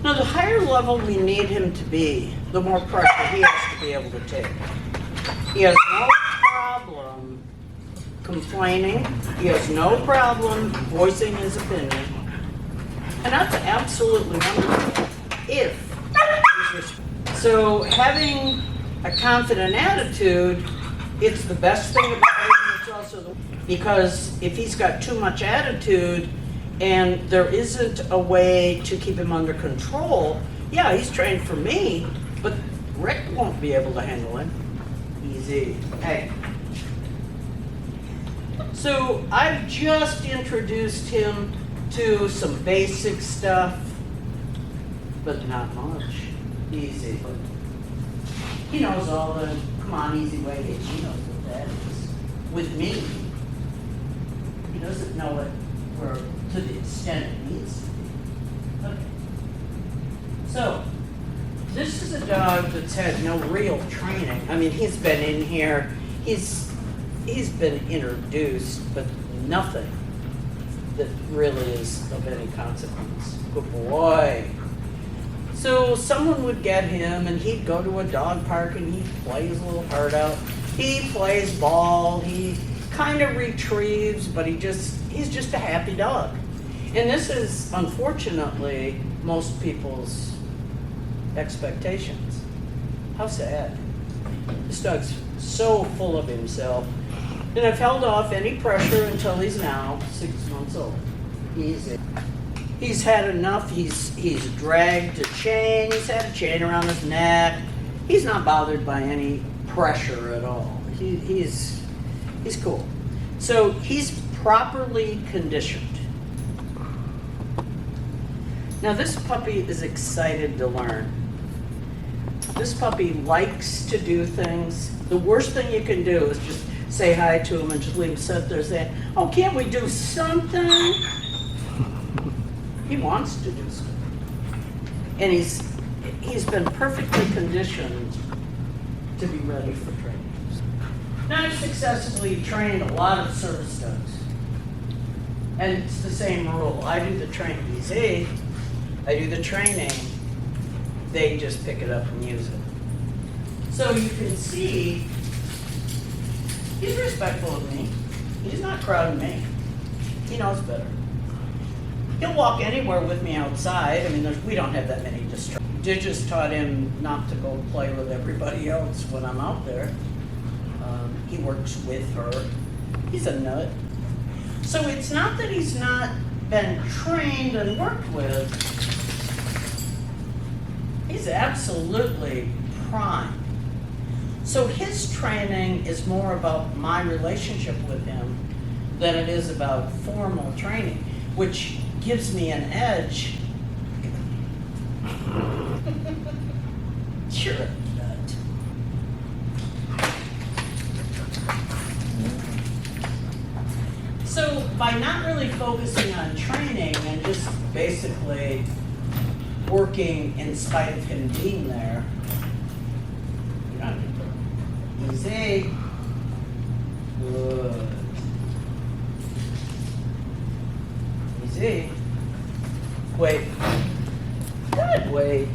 Now, the higher level we need him to be, the more pressure he has to be able to take. He has no problem complaining. He has no problem voicing his opinion. And that's absolutely wonderful if he's respected. So having a confident attitude, it's the best thing about him. It's also because if he's got too much attitude and there isn't a way to keep him under control, yeah, he's trained for me, but Rick won't be able to handle him. Easy. Hey. So I've just introduced him to some basic stuff, but not much. Easy. He knows all the come on, easy way. He knows what that is. With me, he doesn't know it for to the extent it needs to be. Okay. So this is a dog that's had no real training. I mean, he's been in here. He's been introduced, but nothing that really is of any consequence. Good boy. So someone would get him and he'd go to a dog park and he'd play his little heart out. He plays ball, he kind of retrieves, but he's just a happy dog. And this is, unfortunately, most people's expectations. How sad. This dog's so full of himself. And I've held off any pressure until he's now 6 months old. He's had enough. He's dragged a chain. He's had a chain around his neck. He's not bothered by any pressure at all. He's cool. So he's properly conditioned. Now this puppy is excited to learn. This puppy likes to do things. The worst thing you can do is just say hi to him and just leave him sit there saying, oh, can't we do something? He wants to do something. And he's been perfectly conditioned to be ready for training. Now I've successfully trained a lot of service dogs. And it's the same rule. I do the training. Easy. I do the training. They just pick it up and use it. So you can see he's respectful of me. He's not crowding me. He knows better. He'll walk anywhere with me outside. I mean, we don't have that many distractions. Just taught him not to go play with everybody else when I'm out there. He works with her. He's a nut. So it's not that he's not been trained and worked with. He's absolutely prime. So his training is more about my relationship with him than it is about formal training, which gives me an edge. You're a nut. So by not really focusing on training and just basically working in spite of him being there, you're not doing it. Easy. Good. Easy. Wait. Good, wait.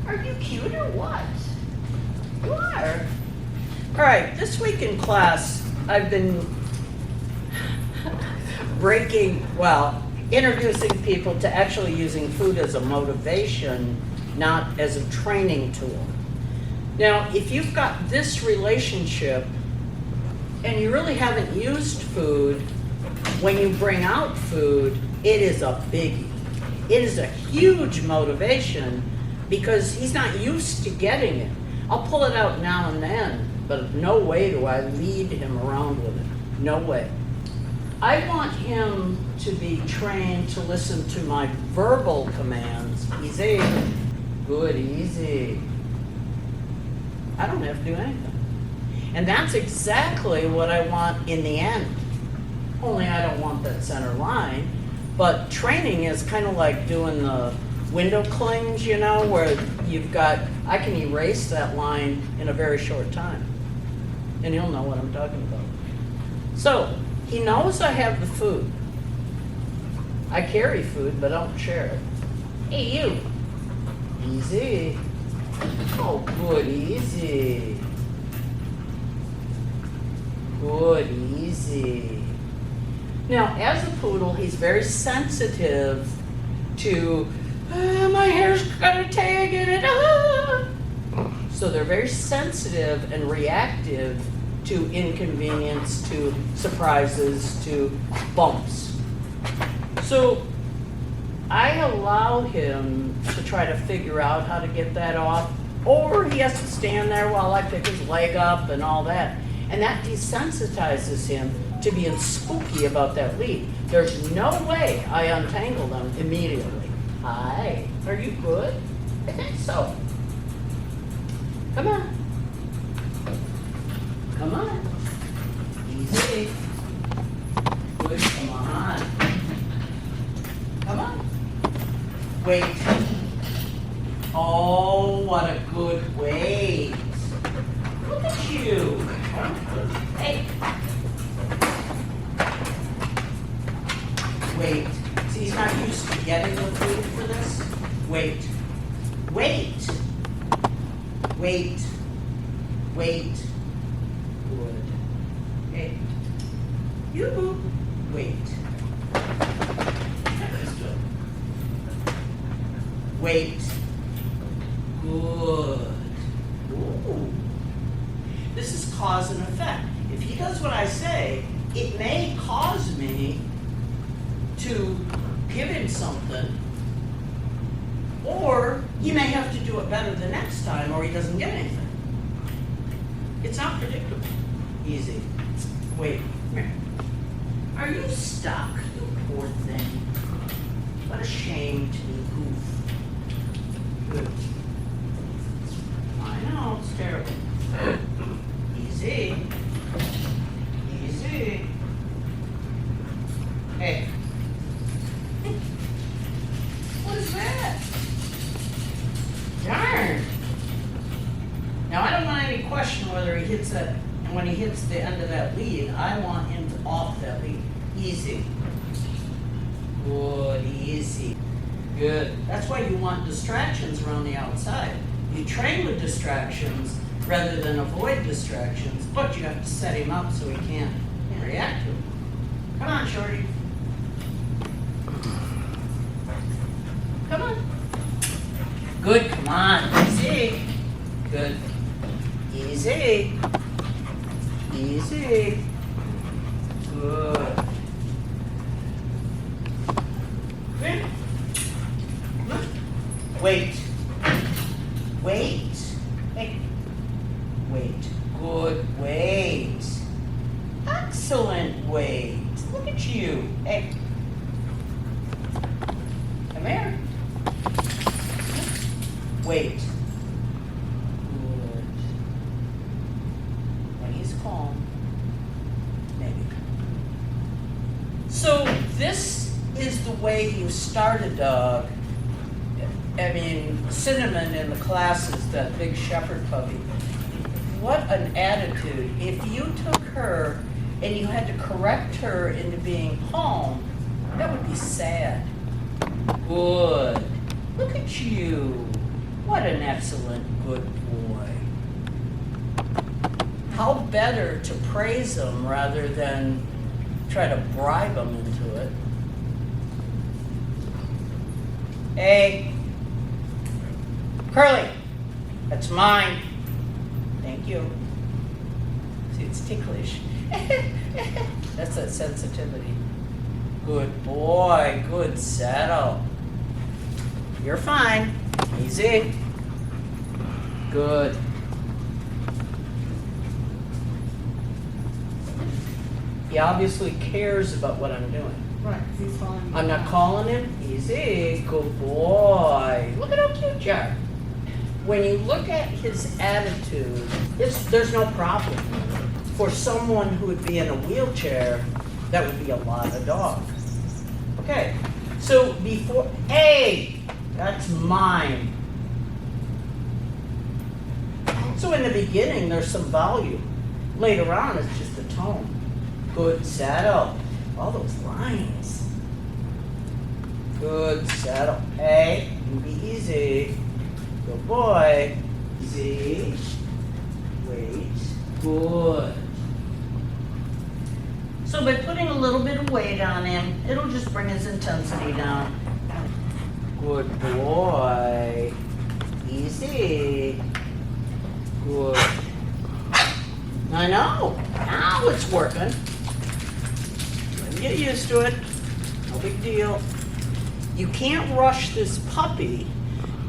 Are you cute or what? You are. All right, this week in class, I've been introducing people to actually using food as a motivation, not as a training tool. Now, if you've got this relationship and you really haven't used food, when you bring out food, it is a biggie. It is a huge motivation because he's not used to getting it. I'll pull it out now and then, but no way do I lead him around with it. No way. I want him to be trained to listen to my verbal commands. Easy. Good, easy. I don't have to do anything. And that's exactly what I want in the end. Only I don't want that center line. But training is kind of like doing the window clings, you know, where I can erase that line in a very short time. And he'll know what I'm talking about. So, he knows I have the food. I carry food, but I don't share it. Hey, you. Easy. Oh, good, easy. Good, easy. Now, as a poodle, he's very sensitive to, my hair's got a tag in it. Ah. So they're very sensitive and reactive to inconvenience, to surprises, to bumps. So I allow him to try to figure out how to get that off, or he has to stand there while I pick his leg up and all that. And that desensitizes him to being spooky about that lead. There's no way I untangle them immediately. Hi, are you good? I think so. Come on. Come on. Easy. Good, come on. Come on. Wait. Oh, what a good wait. Look at you. Hey. Wait. See, he's not used to getting the food for this. Wait. Wait. Wait. Wait. Good. Hey. You. Wait. That's good. Wait. Good. Ooh. This is cause and effect. If he does what I say, it may cause me to give him something, or he may have to do it better the next time, or he doesn't get anything. It's not predictable. Easy. Wait. Come here. Are you stuck? You poor thing. What a shame to be goof. Good. I know, it's terrible. Easy. Easy. Hey. What is that? Darn. Now I don't want any question whether he hits that, and when he hits the end of that lead, I want him to off that lead. Easy. Good, easy. Good. That's why you want distractions around the outside. You train with distractions rather than avoid distractions, but you have to set him up so he can't react to them. Come on, Shorty. Come on. Good, come on. Easy. Good. Easy. Easy. Good. Good. Wait. Wait. Hey. Wait. Good. Wait. Excellent. Wait. Look at you. Hey. Come here. Wait. Good. When he's calm. Maybe. So this is the way you start a dog. I mean, Cinnamon in the classes, that big shepherd puppy. What an attitude. If you took her and you had to correct her into being calm, that would be sad. Good. Look at you. What an excellent good boy. How better to praise him rather than try to bribe him into it. Hey. Curley. That's mine. Thank you. See, it's ticklish. That's that sensitivity. Good boy. Good settle. You're fine. Easy. Good. He obviously cares about what I'm doing. Right, 'cause he's following you. I'm not calling him. Easy. Good boy. Look at how cute you are. When you look at his attitude, there's no problem. For someone who would be in a wheelchair, that would be a lot of dog. Okay, so before, hey, that's mine. So in the beginning, there's some volume. Later on, it's just a tone. Good settle. All those lines. Good settle. Hey, boy. Easy. Wait. Good. So by putting a little bit of weight on him, it'll just bring his intensity down. Good boy. Easy. Good. I know. Now it's working. Let me get used to it. No big deal. You can't rush this puppy.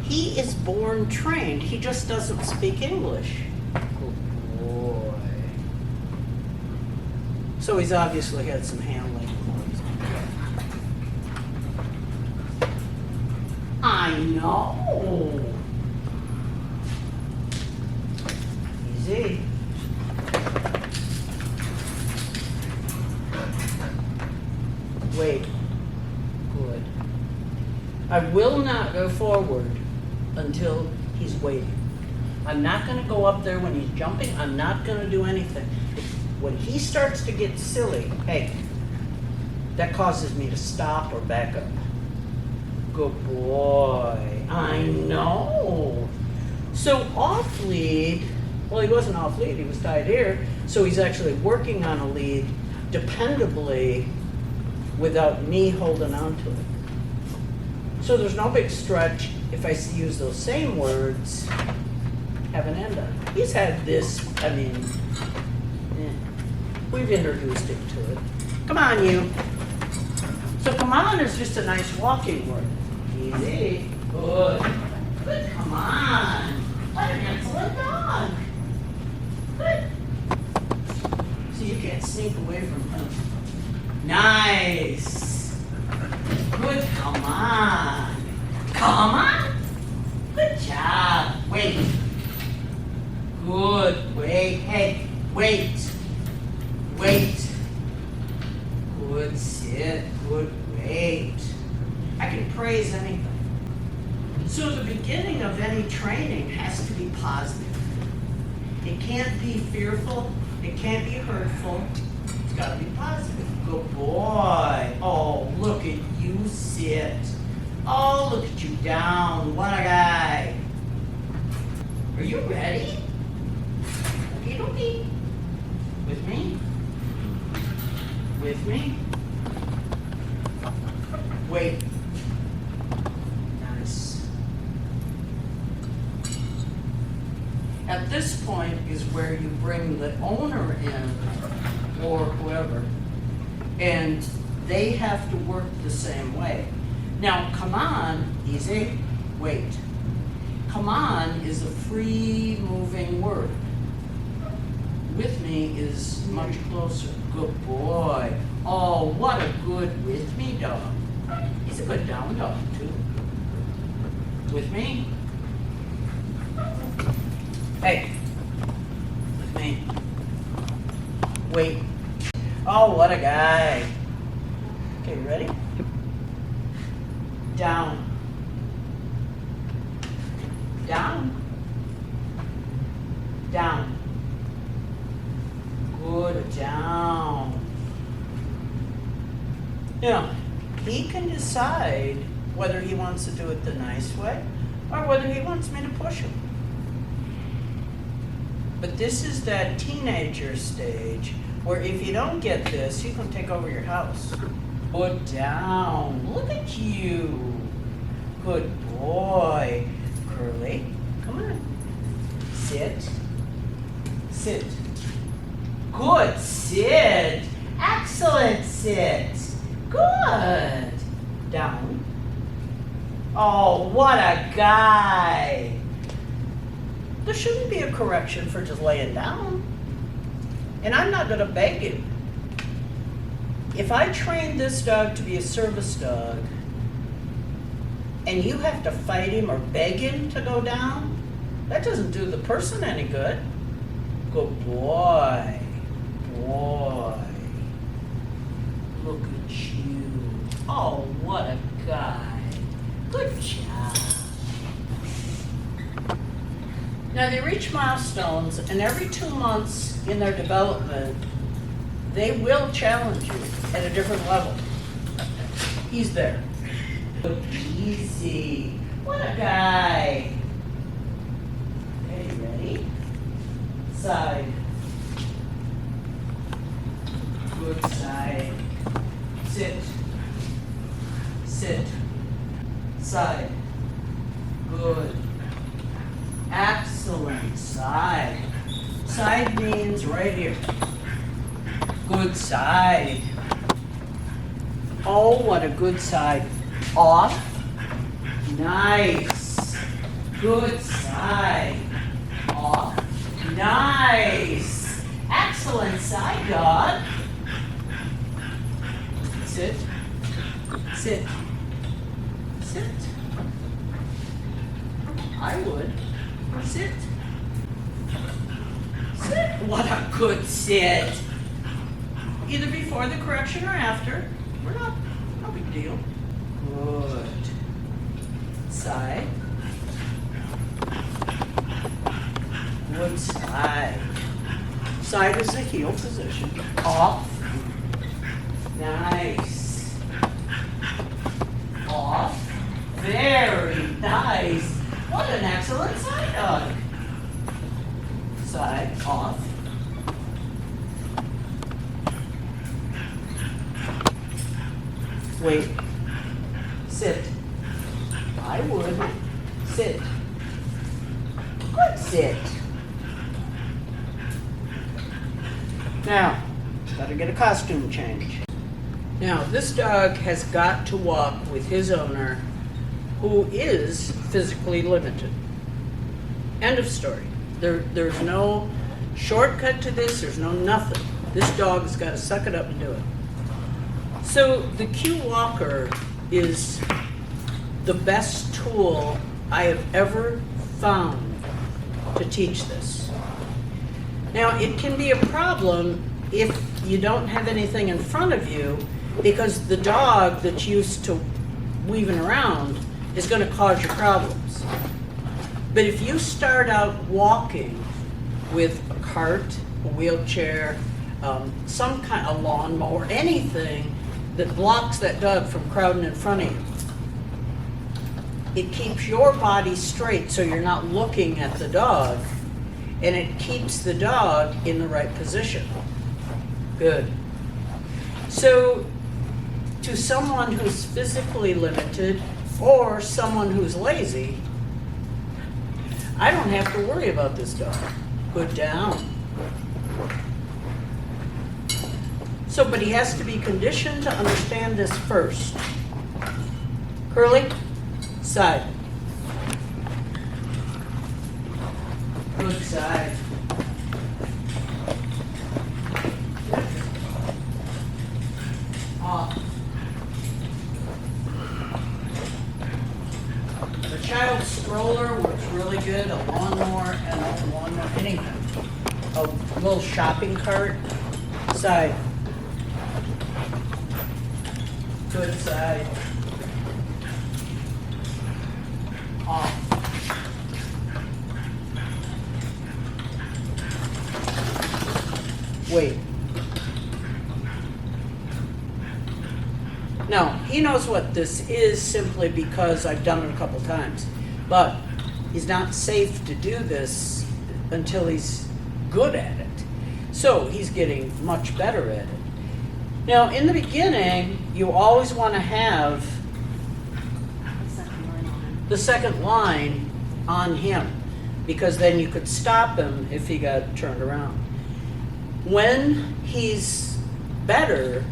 He is born trained. He just doesn't speak English. Good boy. So he's obviously had some handling. I know. Easy. Wait. Good. I will not go forward until he's waiting. I'm not going to go up there when he's jumping. I'm not going to do anything. When he starts to get silly, hey, that causes me to stop or back up. Good boy. I know. So off lead, well, he wasn't off lead, he was tied here, so he's actually working on a lead dependably without me holding on to it. So there's no big stretch if I use those same words, have an end on it. He's had this, we've introduced him to it. Come on, you. So come on is just a nice walking word. Easy. Good. Good, come on. What an excellent dog. Good. So you can't sneak away from him. Nice. Good, come on. Come on. Good job. Wait. Good, wait. Hey, wait. Wait. Good, sit. Good, wait. I can praise anything. So the beginning of any training has to be positive. It can't be fearful. It can't be hurtful. It's got to be positive. Good boy. Oh, look at you sit. Oh, look at you down. What a guy. Are you ready? Okie dokie. With me? With me? Wait. Nice. At this point is where you bring the owner in, or whoever, and they have to work the same way. Now, come on, easy, wait. Come on is a free moving word. With me is much closer. Good boy. Oh, what a good with me dog. He's a good down dog, too. With me? Hey. With me. Wait. Oh, what a guy. Okay, ready? Down. Down. Down. Good, down. Now, he can decide whether he wants to do it the nice way or whether he wants me to push him. But this is that teenager stage where if you don't get this, he can take over your house. Good, down. Look at you. Good boy. Curly, come on. Sit. Sit. Good, sit. Excellent, sit. Good. Down. Oh, what a guy. There shouldn't be a correction for just laying down. And I'm not going to beg him. If I train this dog to be a service dog, and you have to fight him or beg him to go down, that doesn't do the person any good. Good boy. Boy. Look at you. Oh, what a guy. Good job. Now they reach milestones, and every 2 months in their development, they will challenge you at a different level. He's there. Easy. What a guy. side. Good side. Sit. Sit. Side. Good. Excellent. Side. Side means right here. Good side. Oh, what a good side. Off. Nice. Good side. Off. Nice. Excellent side, dog. Sit. Sit. Sit. I would. Sit. Sit. What a good sit. Either before the correction or after. We're not, no big deal. Good. Side. Good side. Side is the heel position. Off. Nice. Off. Very nice. What an excellent side dog. Side, off. Wait. Sit. I would. Sit. Good sit. Now, gotta get a costume change. Now, this dog has got to walk with his owner, who is physically limited. End of story. There's no shortcut to this, there's no nothing. This dog's got to suck it up and do it. So the Q Walker is the best tool I have ever found to teach this. Now, it can be a problem if you don't have anything in front of you, because the dog that's used to weaving around is going to cause you problems. But if you start out walking with a cart, a wheelchair, some kind of lawnmower, anything that blocks that dog from crowding in front of you, it keeps your body straight so you're not looking at the dog, and it keeps the dog in the right position. Good. So, to someone who's physically limited or someone who's lazy, I don't have to worry about this dog. Good down. So, but he has to be conditioned to understand this first. Curley, side. Good side. Off. The child stroller works really good, a lawnmower and a lawnmower, anything. A little shopping cart, side. Good side. Off. Wait. Now, he knows what this is simply because I've done it a couple times, but he's not safe to do this until he's good at it. So he's getting much better at it. Now, in the beginning, you always want to have the second line on him, because then you could stop him if he got turned around. When he's better,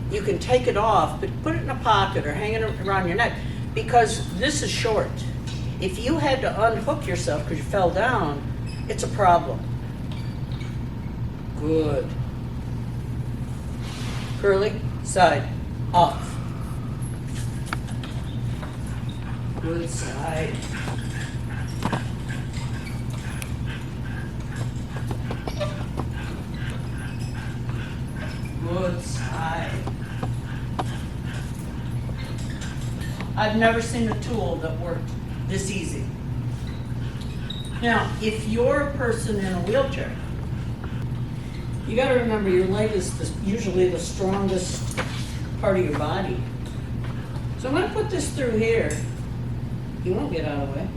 you can take it off, but put it in a pocket or hang it around your neck, because this is short. If you had to unhook yourself because you fell down, it's a problem. Good. Curly, side, off. Good side. Good side. I've never seen a tool that worked this easy. Now, if you're a person in a wheelchair, you got to remember your leg is usually the strongest part of your body. So I'm going to put this through here. You won't get out of the way.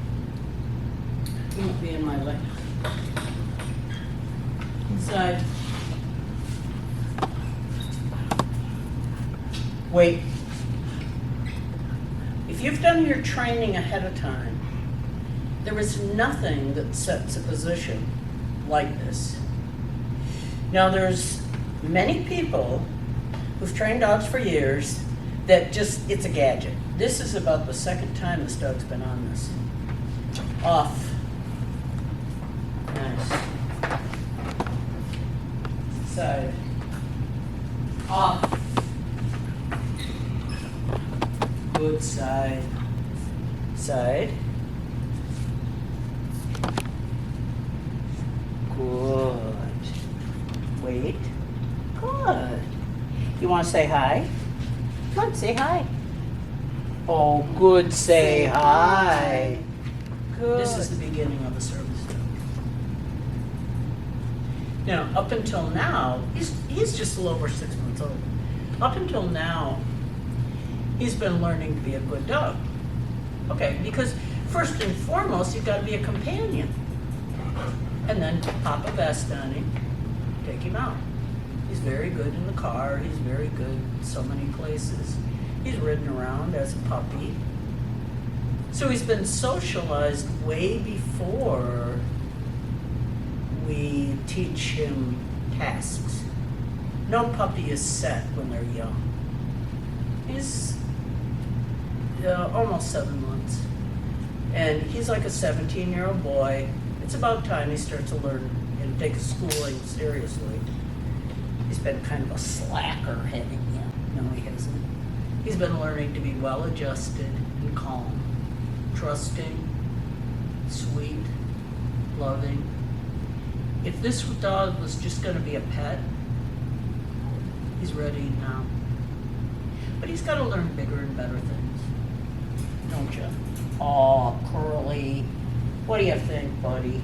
You won't be in my leg. Side. Wait. If you've done your training ahead of time, there is nothing that sets a position like this. Now, there's many people who've trained dogs for years that just, it's a gadget. This is about the second time this dog's been on this. Off. Nice. Side. Off. Good side. Side. Good. Wait. Good. You want to say hi? Come on, say hi. Oh, good, say hi. Good. This is the beginning of a service dog. Now, up until now, he's just a little over 6 months old. Up until now, he's been learning to be a good dog. Okay, because first and foremost, you've got to be a companion. And then pop a vest on him, take him out. He's very good in the car. He's very good in so many places. He's ridden around as a puppy. So he's been socialized way before we teach him tasks. No puppy is set when they're young. He's almost 7 months. And he's like a 17-year-old boy. It's about time he starts to learn and take his schooling seriously. He's been kind of a slacker, hasn't he? No, he hasn't. He's been learning to be well-adjusted and calm, trusting, sweet, loving. If this dog was just going to be a pet, he's ready now. But he's got to learn bigger and better things, don't you? Oh, Curly. What do you think, buddy?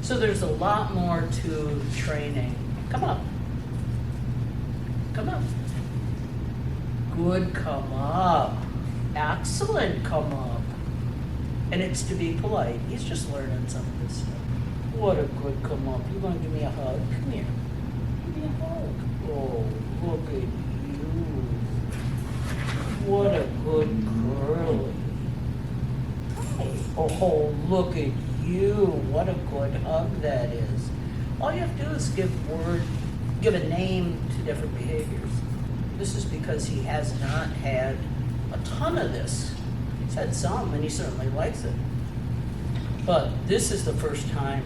So there's a lot more to training. Come up. Come up. Good, come up. Excellent, come up. And it's to be polite. He's just learning some of this stuff. What a good come up. You want to give me a hug? Come here. Give me a hug. Oh, look at you. What a good Curly. Oh, look at you. What a good hug that is. All you have to do is give a name to different behaviors. This is because he has not had a ton of this. He's had some, and he certainly likes it. But this is the first time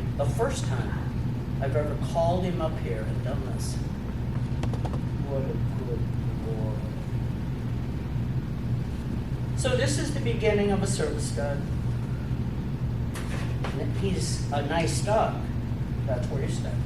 I've ever called him up here and done this. What a good boy. So this is the beginning of a service dog. He's a nice dog. That's where he starts.